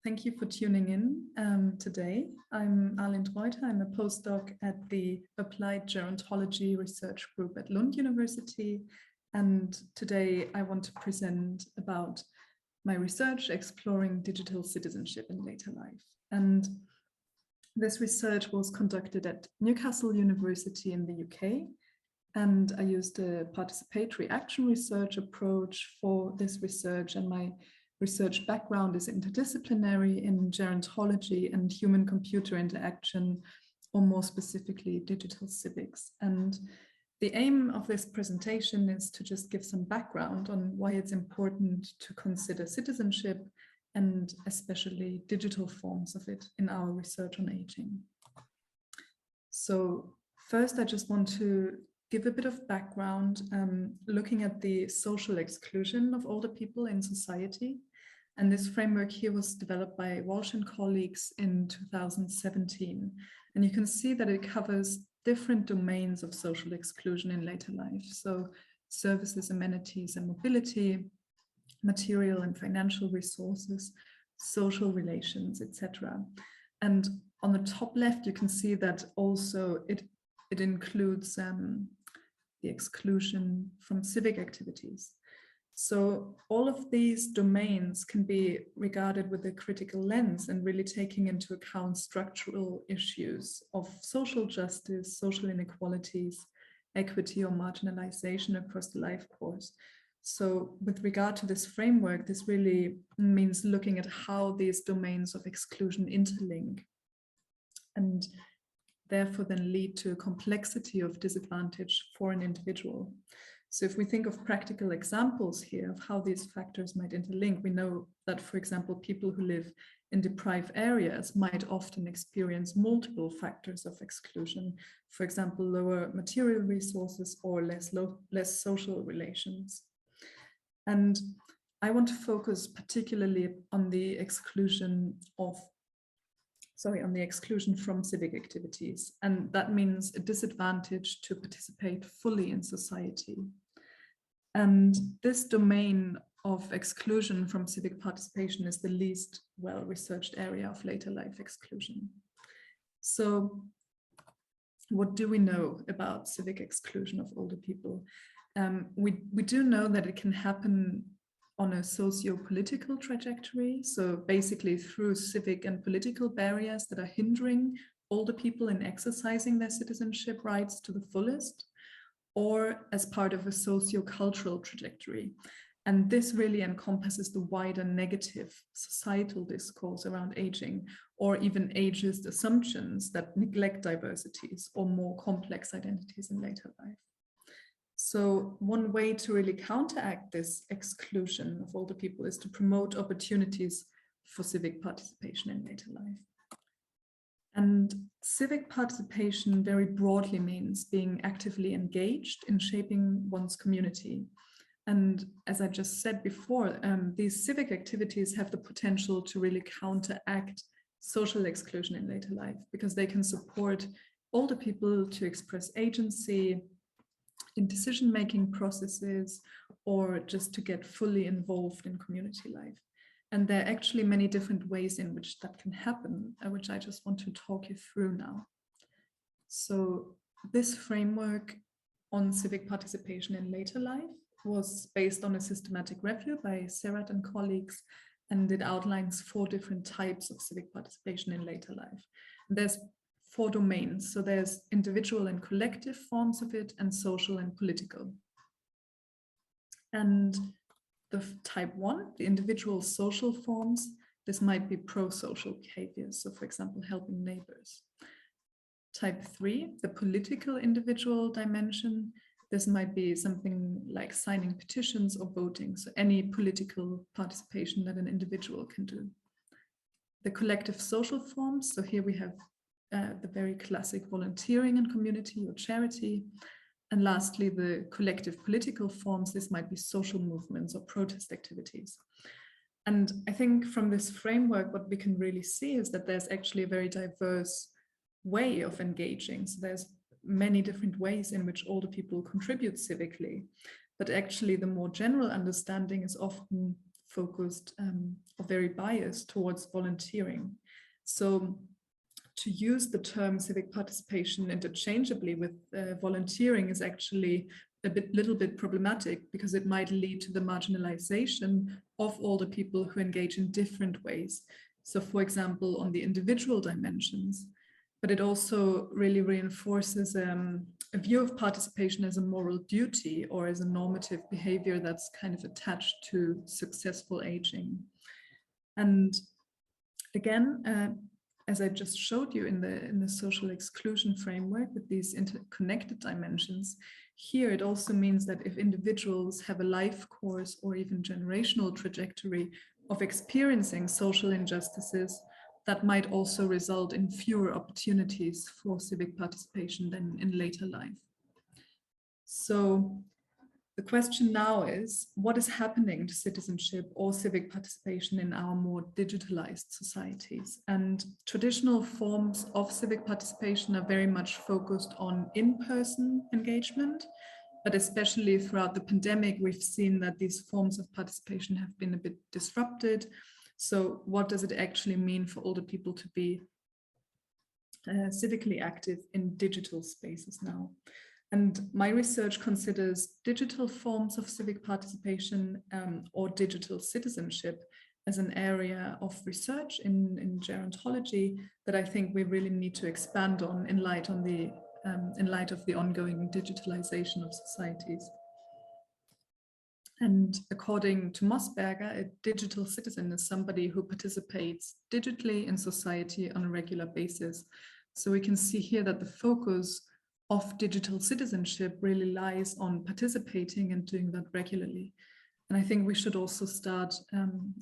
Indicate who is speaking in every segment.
Speaker 1: Thank you for tuning in today. I'm Arlind Reuter. I'm a postdoc at the Applied Gerontology Research Group at Lund University. And today I want to present about my research exploring digital citizenship in later life. And this research was conducted at Newcastle University in the UK. And I used a participatory action research approach for this research, and my research background is interdisciplinary in gerontology and human-computer interaction, or more specifically, digital civics. And the aim of this presentation is to just give some background on why it's important to consider citizenship and especially digital forms of it in our research on aging. So first, I just want to give a bit of background looking at the social exclusion of older people in society. And this framework here was developed by Walsh and colleagues in 2017. And you can see that it covers different domains of social exclusion in later life. So services, amenities, and mobility, material and financial resources, social relations, etc. And on the top left, you can see that also it includes the exclusion from civic activities. So all of these domains can be regarded with a critical lens and really taking into account structural issues of social justice, social inequalities, equity or marginalization across the life course. So with regard to this framework, this really means looking at how these domains of exclusion interlink and therefore then lead to a complexity of disadvantage for an individual. So if we think of practical examples here of how these factors might interlink, we know that, for example, people who live in deprived areas might often experience multiple factors of exclusion, for example, lower material resources or less social relations. And I want to focus particularly on the exclusion from civic activities. And that means a disadvantage to participate fully in society. And this domain of exclusion from civic participation is the least well-researched area of later life exclusion. So what do we know about civic exclusion of older people? We do know that it can happen on a socio-political trajectory, so basically through civic and political barriers that are hindering older people in exercising their citizenship rights to the fullest, or as part of a socio-cultural trajectory. And this really encompasses the wider negative societal discourse around aging, or even ageist assumptions that neglect diversities or more complex identities in later life. So one way to really counteract this exclusion of older people is to promote opportunities for civic participation in later life. And civic participation very broadly means being actively engaged in shaping one's community. And as I just said before, these civic activities have the potential to really counteract social exclusion in later life, because they can support older people to express agency in decision-making processes, or just to get fully involved in community life. And there are actually many different ways in which that can happen, which I just want to talk you through now. So this framework on civic participation in later life was based on a systematic review by Serrat and colleagues, and it outlines 4 different types of civic participation in later life. There's 4 domains. So there's individual and collective forms of it, and social and political. And the type 1, the individual social forms, this might be pro-social behaviors. So for example, helping neighbors. Type 3, the political individual dimension. This might be something like signing petitions or voting. So any political participation that an individual can do. The collective social forms. So here we have the very classic volunteering in community or charity. And lastly, the collective political forms. This might be social movements or protest activities. And I think from this framework, what we can really see is that there's actually a very diverse way of engaging. So there's many different ways in which older people contribute civically. But actually, the more general understanding is often focused or very biased towards volunteering. So to use the term civic participation interchangeably with volunteering is actually little bit problematic, because it might lead to the marginalization of older people who engage in different ways. So for example, on the individual dimensions, but it also really reinforces a view of participation as a moral duty or as a normative behavior that's kind of attached to successful aging. And again, as I just showed you in the social exclusion framework with these interconnected dimensions, here it also means that if individuals have a life course or even generational trajectory of experiencing social injustices, that might also result in fewer opportunities for civic participation than in later life. So the question now is, what is happening to citizenship or civic participation in our more digitalized societies? And traditional forms of civic participation are very much focused on in-person engagement, but especially throughout the pandemic, we've seen that these forms of participation have been a bit disrupted. So what does it actually mean for older people to be civically active in digital spaces now? And my research considers digital forms of civic participation or digital citizenship as an area of research in gerontology that I think we really need to expand on in light of the ongoing digitalization of societies. And according to Mossberger, a digital citizen is somebody who participates digitally in society on a regular basis. So we can see here that the focus of digital citizenship really lies on participating and doing that regularly. And I think we should also start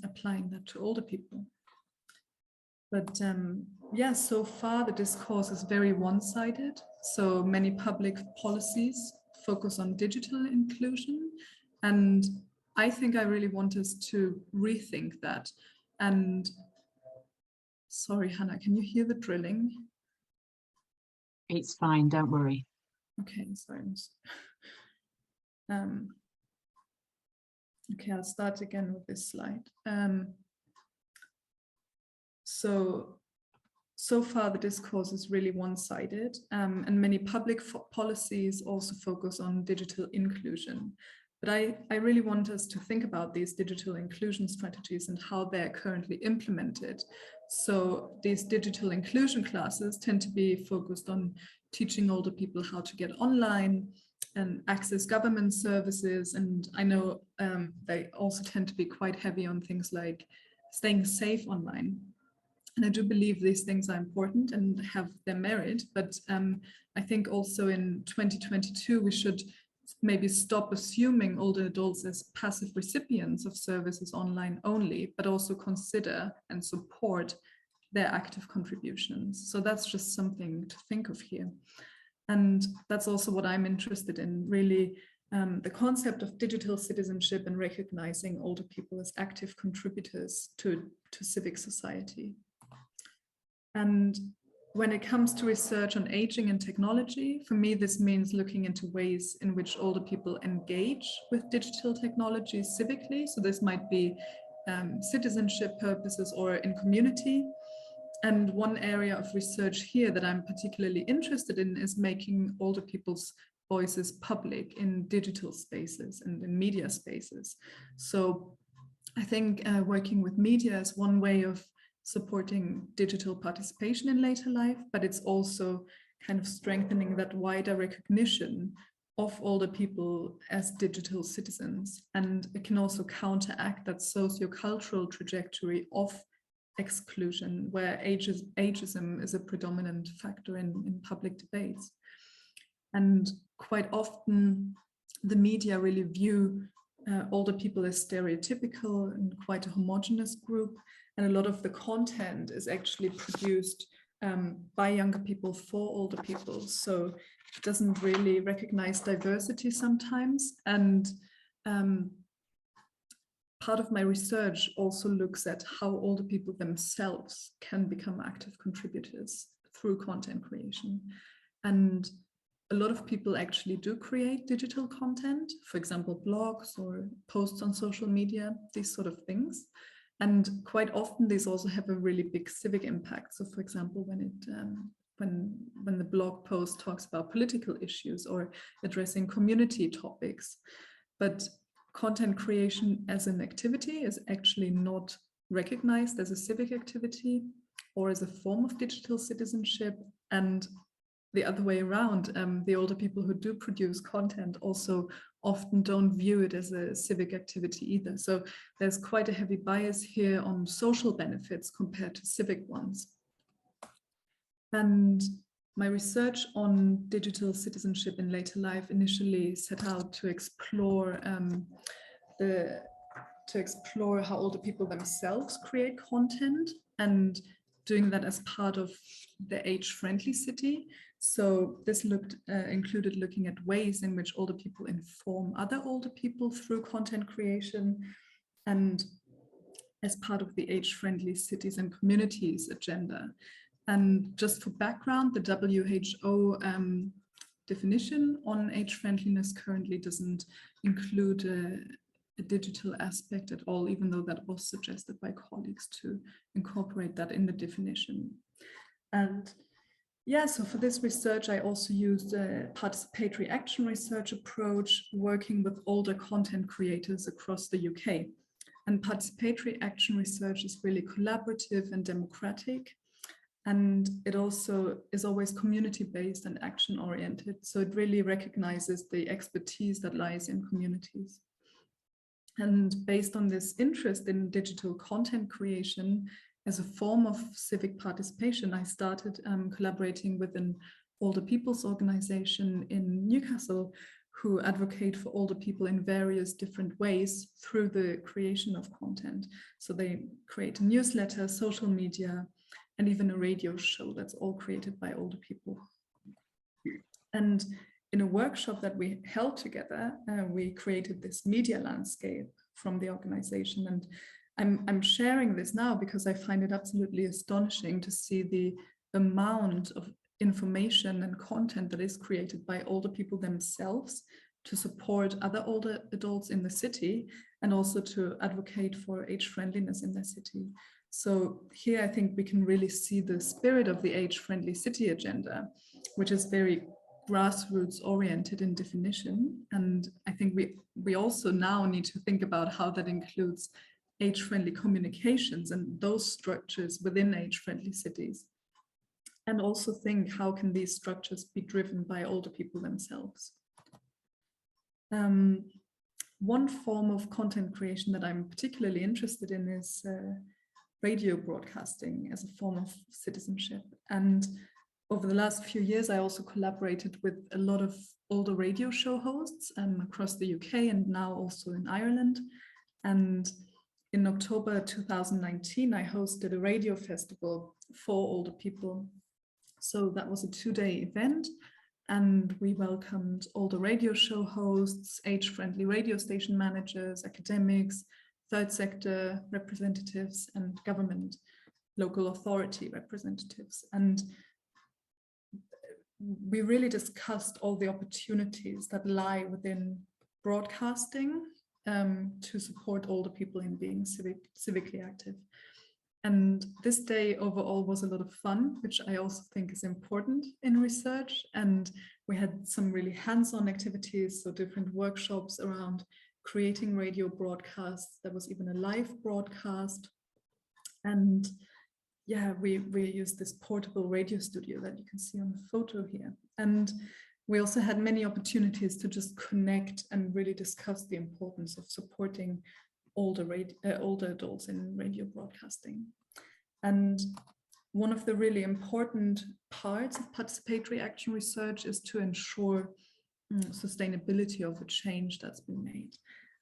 Speaker 1: applying that to older people. But yeah, so far the discourse is very one-sided. So many public policies focus on digital inclusion. And I think I really want us to rethink that. And sorry, Hannah, can you hear the drilling?
Speaker 2: It's fine, don't worry.
Speaker 1: Okay, sorry. Okay, I'll start again with this slide. So far the discourse is really one-sided, and many public policies also focus on digital inclusion. But I really want us to think about these digital inclusion strategies and how they're currently implemented. So these digital inclusion classes tend to be focused on teaching older people how to get online and access government services. And I know they also tend to be quite heavy on things like staying safe online. And I do believe these things are important and have their merit, but I think also in 2022, we should maybe stop assuming older adults as passive recipients of services online only, but also consider and support their active contributions. So that's just something to think of here. And that's also what I'm interested in, really, the concept of digital citizenship and recognizing older people as active contributors to civic society. And when it comes to research on aging and technology, for me, this means looking into ways in which older people engage with digital technology civically. So this might be citizenship purposes or in community. And one area of research here that I'm particularly interested in is making older people's voices public in digital spaces and in media spaces. So I think working with media is one way of supporting digital participation in later life, but it's also kind of strengthening that wider recognition of older people as digital citizens. And it can also counteract that sociocultural trajectory of exclusion, where ageism is a predominant factor in public debates. And quite often the media really view older people as stereotypical and quite a homogeneous group. And a lot of the content is actually produced by younger people for older people. So it doesn't really recognize diversity sometimes. And part of my research also looks at how older people themselves can become active contributors through content creation. And a lot of people actually do create digital content, for example, blogs or posts on social media, these sort of things. And quite often these also have a really big civic impact. So for example, when the blog post talks about political issues or addressing community topics, but content creation as an activity is actually not recognized as a civic activity or as a form of digital citizenship. And the other way around, the older people who do produce content also often don't view it as a civic activity either. So there's quite a heavy bias here on social benefits compared to civic ones. And my research on digital citizenship in later life initially set out to explore how older people themselves create content, and doing that as part of the age-friendly city. So this included looking at ways in which older people inform other older people through content creation, and as part of the age-friendly cities and communities agenda. And just for background, the WHO definition on age-friendliness currently doesn't include a digital aspect at all, even though that was suggested by colleagues to incorporate that in the definition. And yeah, so for this research, I also used a participatory action research approach, working with older content creators across the UK. And participatory action research is really collaborative and democratic. And it also is always community-based and action-oriented. So it really recognizes the expertise that lies in communities. And based on this interest in digital content creation as a form of civic participation, I started collaborating with an older people's organization in Newcastle who advocate for older people in various different ways through the creation of content. So they create a newsletter, social media, and even a radio show that's all created by older people. And in a workshop that we held together, we created this media landscape from the organization. And I'm sharing this now because I find it absolutely astonishing to see the amount of information and content that is created by older people themselves to support other older adults in the city, and also to advocate for age friendliness in their city. So here I think we can really see the spirit of the age-friendly city agenda, which is very grassroots oriented in definition. And I think we also now need to think about how that includes age-friendly communications and those structures within age-friendly cities. And also think, how can these structures be driven by older people themselves? One form of content creation that I'm particularly interested in is radio broadcasting as a form of citizenship. And over the last few years, I also collaborated with a lot of older radio show hosts across the UK and now also in Ireland. And in October 2019, I hosted a radio festival for older people. So that was a 2-day event, and we welcomed older radio show hosts, age-friendly radio station managers, academics, third sector representatives, and government local authority representatives. And we really discussed all the opportunities that lie within broadcasting to support older people in being civically active. And this day overall was a lot of fun, which I also think is important in research. And we had some really hands-on activities, so different workshops around creating radio broadcasts. There was even a live broadcast. And yeah, we used this portable radio studio that you can see on the photo here. And we also had many opportunities to just connect and really discuss the importance of supporting older adults in radio broadcasting. And one of the really important parts of participatory action research is to ensure sustainability of the change that's been made.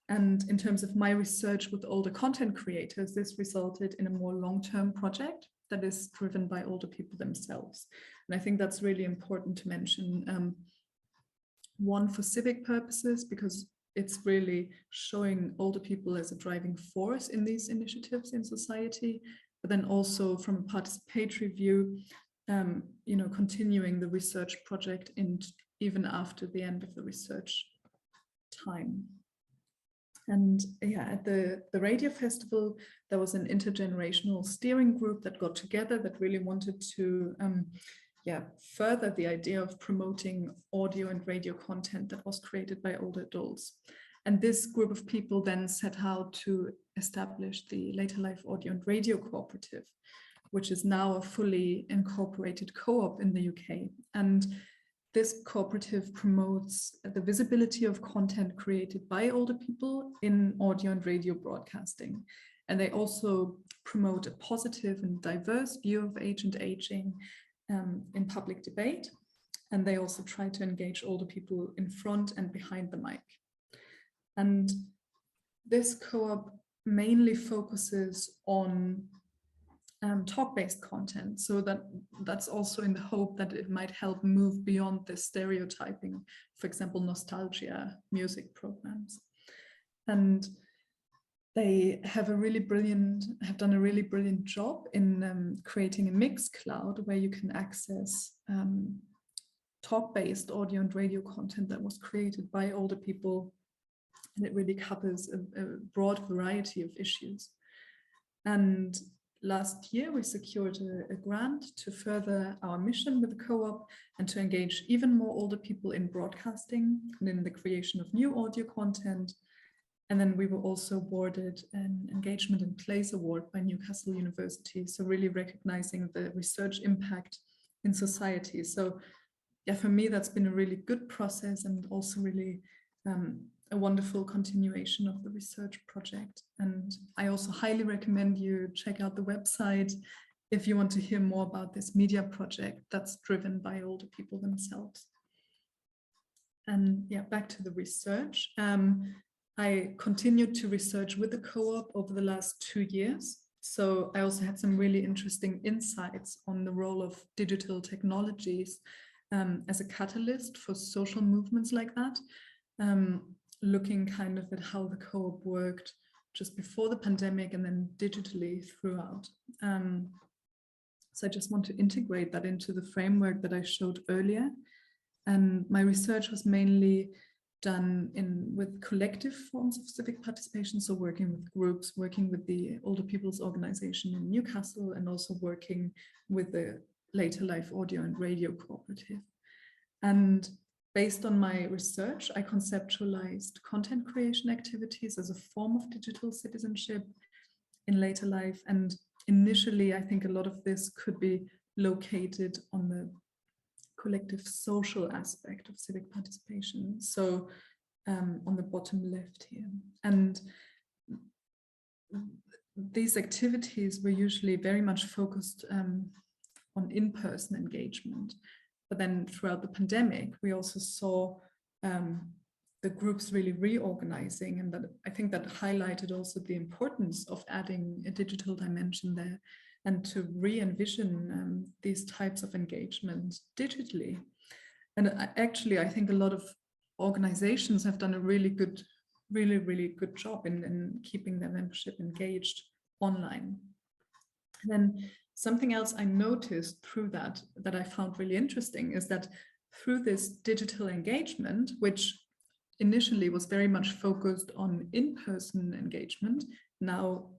Speaker 1: And in terms of my research with older content creators, this resulted in a more long-term project that is driven by older people themselves. And I think that's really important to mention. One, for civic purposes, because it's really showing older people as a driving force in these initiatives in society, but then also from a participatory view, continuing the research project even after the end of the research time. And yeah, at the radio festival, there was an intergenerational steering group that got together that really wanted to further the idea of promoting audio and radio content that was created by older adults. And this group of people then set out to establish the Later Life Audio and Radio Co-operative, which is now a fully incorporated co-op in the UK. And this cooperative promotes the visibility of content created by older people in audio and radio broadcasting. And they also promote a positive and diverse view of age and aging in public debate. And they also try to engage older people in front and behind the mic. And this co-op mainly focuses on talk-based content, so that's also in the hope that it might help move beyond the stereotyping, for example, nostalgia music programs. And they have done a really brilliant job in creating a mixed cloud where you can access talk-based audio and radio content that was created by older people, and it really covers a broad variety of issues. And last year, we secured a grant to further our mission with the co-op and to engage even more older people in broadcasting and in the creation of new audio content. And then we were also awarded an Engagement in Place award by Newcastle University, so really recognizing the research impact in society. So yeah, for me, that's been a really good process and also really a wonderful continuation of the research project. And I also highly recommend you check out the website if you want to hear more about this media project that's driven by older people themselves. And yeah, back to the research. I continued to research with the co-op over the last 2 years. So I also had some really interesting insights on the role of digital technologies as a catalyst for social movements like that. Looking kind of at how the co-op worked just before the pandemic and then digitally throughout. So I just want to integrate that into the framework that I showed earlier. And my research was mainly done with collective forms of civic participation, so working with groups, working with the Older People's Organization in Newcastle, and also working with the Later Life Audio and Radio Cooperative. And based on my research, I conceptualized content creation activities as a form of digital citizenship in later life. And initially, I think a lot of this could be located on the collective social aspect of civic participation. So on the bottom left here. And these activities were usually very much focused on in-person engagement. But then throughout the pandemic, we also saw the groups really reorganizing, and that I think that highlighted also the importance of adding a digital dimension there and to re-envision these types of engagement digitally. And actually, I think a lot of organizations have done a really good job in keeping their membership engaged online. And then something else I noticed through that I found really interesting is that through this digital engagement, which initially was very much focused on in-person engagement, now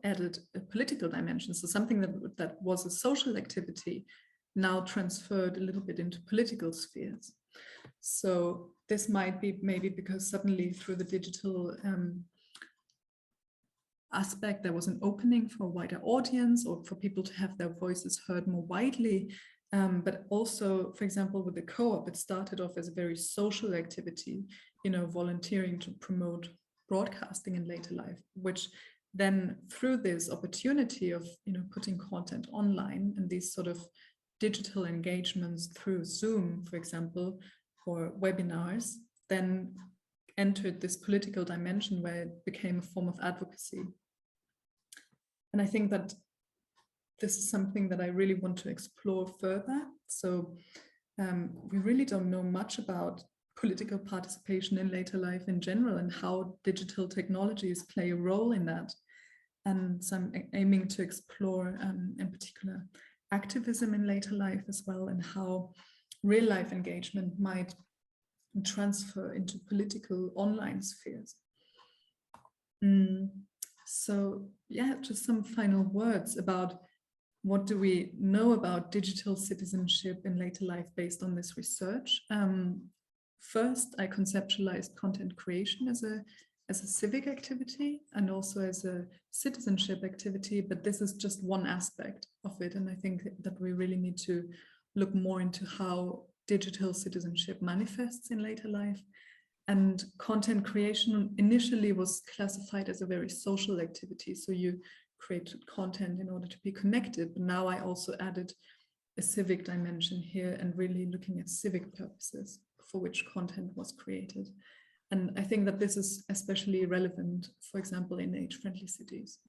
Speaker 1: added a political dimension. So something that was a social activity now transferred a little bit into political spheres. So this might be maybe because suddenly through the digital aspect, there was an opening for a wider audience or for people to have their voices heard more widely. But also, for example, with the co-op, it started off as a very social activity, volunteering to promote broadcasting in later life, which then through this opportunity of, putting content online and these sort of digital engagements through Zoom, for example, or webinars, then entered this political dimension where it became a form of advocacy. And I think that this is something that I really want to explore further. So we really don't know much about political participation in later life in general and how digital technologies play a role in that. And so I'm aiming to explore in particular activism in later life as well, and how real life engagement might transfer into political online spheres. So yeah, just some final words about what do we know about digital citizenship in later life based on this research. First, I conceptualized content creation as a civic activity and also as a citizenship activity, but this is just one aspect of it. And I think that we really need to look more into how digital citizenship manifests in later life. And content creation initially was classified as a very social activity. So you created content in order to be connected. But now I also added a civic dimension here and really looking at civic purposes for which content was created. And I think that this is especially relevant, for example, in age-friendly cities.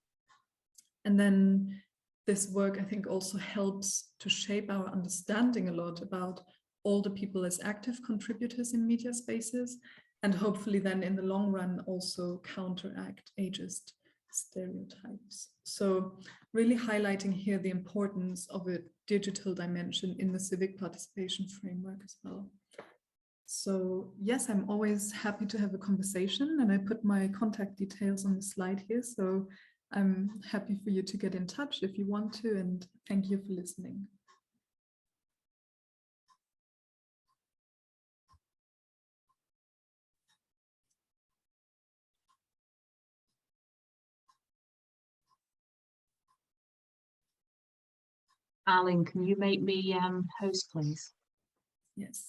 Speaker 1: And then this work, I think, also helps to shape our understanding a lot about older people as active contributors in media spaces, and hopefully then in the long run also counteract ageist stereotypes. So really highlighting here the importance of a digital dimension in the civic participation framework as well. So yes, I'm always happy to have a conversation, and I put my contact details on the slide here. So I'm happy for you to get in touch if you want to, and thank you for listening.
Speaker 2: Arlind, can you make me host, please?
Speaker 1: Yes.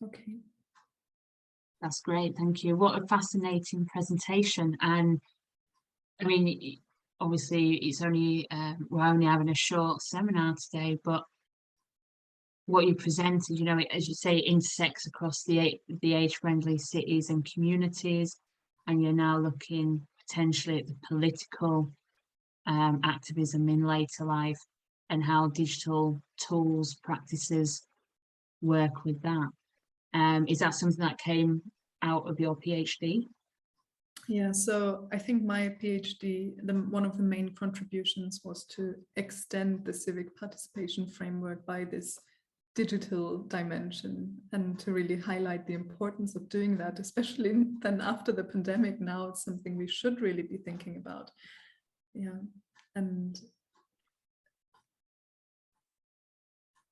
Speaker 1: Okay.
Speaker 2: That's great, thank you. What a fascinating presentation. And I mean, obviously it's only, we're only having a short seminar today, but what you presented, you know, as you say, intersects across the age-friendly cities and communities, and you're now looking potentially at the political activism in later life and how digital tools, practices work with that. Is that something that came out of your PhD?
Speaker 1: Yeah, so I think my PhD, one of the main contributions was to extend the civic participation framework by this digital dimension, and to really highlight the importance of doing that, especially then after the pandemic. Now it's something we should really be thinking about. Yeah, and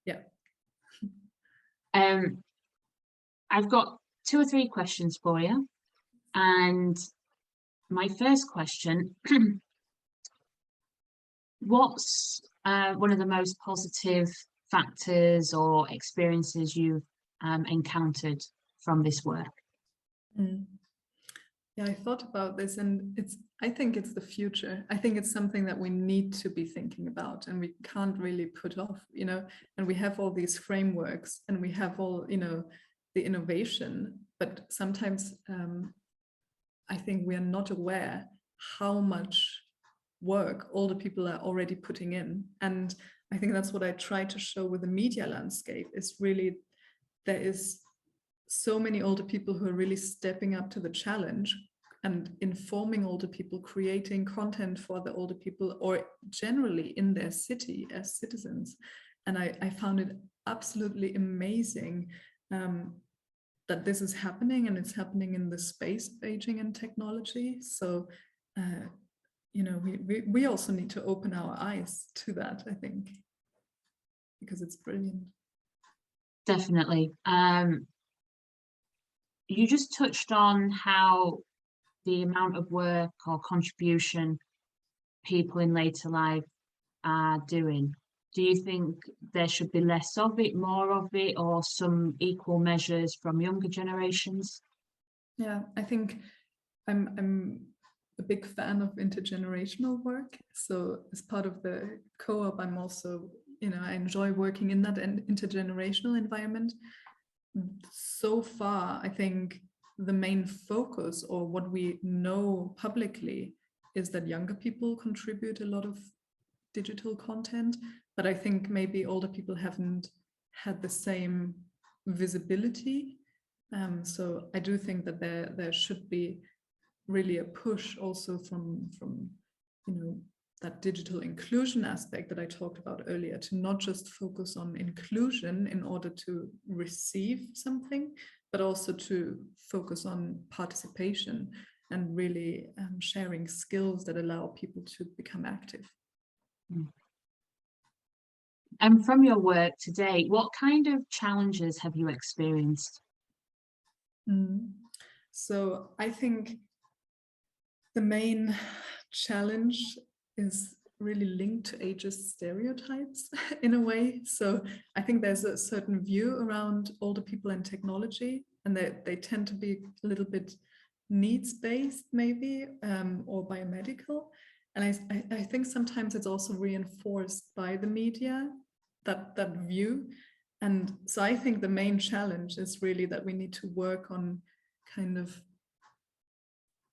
Speaker 1: yeah.
Speaker 2: I've got 2 or 3 questions for you. And my first question, what's one of the most positive factors or experiences you've encountered from this work?
Speaker 1: Yeah, I thought about this, and I think it's the future. I think it's something that we need to be thinking about, and we can't really put off, you know, and we have all these frameworks and we have all, you know, the innovation, but sometimes I think we are not aware how much work older people are already putting in. And I think that's what I try to show with the media landscape, is really there is so many older people who are really stepping up to the challenge and informing older people, creating content for the older people, or generally in their city as citizens. And I found it absolutely amazing that this is happening, and it's happening in the space of aging and technology. So, you know, we also need to open our eyes to that, I think, because it's brilliant.
Speaker 2: Definitely. You just touched on how the amount of work or contribution people in later life are doing. Do you think there should be less of it, more of it, or some equal measures from younger generations?
Speaker 1: Yeah, I think I'm a big fan of intergenerational work. So as part of the co-op, I'm also, you know, I enjoy working in that intergenerational environment. So far, I think the main focus, or what we know publicly, is that younger people contribute a lot of digital content, but I think maybe older people haven't had the same visibility. So I do think that there should be really a push also from that digital inclusion aspect that I talked about earlier, to not just focus on inclusion in order to receive something, but also to focus on participation and really sharing skills that allow people to become active.
Speaker 2: And from your work today, what kind of challenges have you experienced?
Speaker 1: So I think the main challenge is really linked to ageist stereotypes in a way. So I think there's a certain view around older people and technology, and they tend to be a little bit needs-based maybe, or biomedical. And I think sometimes it's also reinforced by the media, that view. And so I think the main challenge is really that we need to work on kind of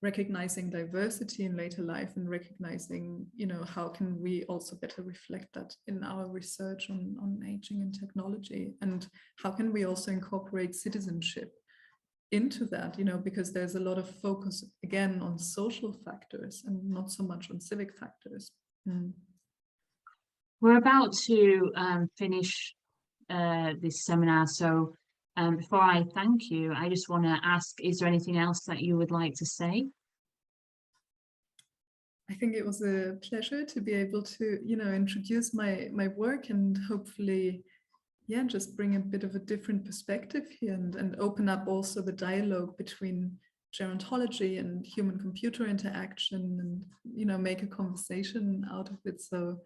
Speaker 1: recognizing diversity in later life, and recognizing, how can we also better reflect that in our research on aging and technology, and how can we also incorporate citizenship into that, because there's a lot of focus again on social factors and not so much on civic factors.
Speaker 2: We're about to finish this seminar, so before I thank you, I just want to ask, is there anything else that you would like to say?
Speaker 1: I think it was a pleasure to be able to, introduce my work, and hopefully, just bring a bit of a different perspective here, and open up also the dialogue between gerontology and human-computer interaction, and, make a conversation out of it. So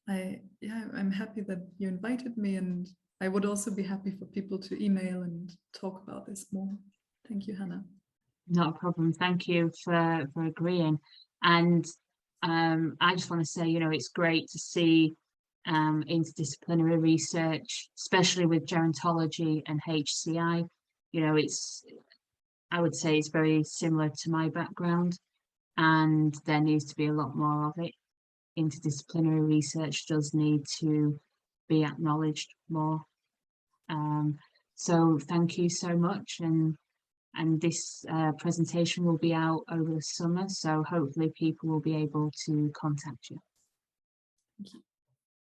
Speaker 1: I'm happy that you invited me, and I would also be happy for people to email and talk about this more. Thank you, Hannah.
Speaker 2: Not a problem. Thank you for agreeing. And I just want to say, it's great to see interdisciplinary research, especially with gerontology and HCI. I would say it's very similar to my background, and there needs to be a lot more of it. Interdisciplinary research does need to be acknowledged more. So thank you so much, and this presentation will be out over the summer, so hopefully people will be able to contact you.
Speaker 1: Thank you.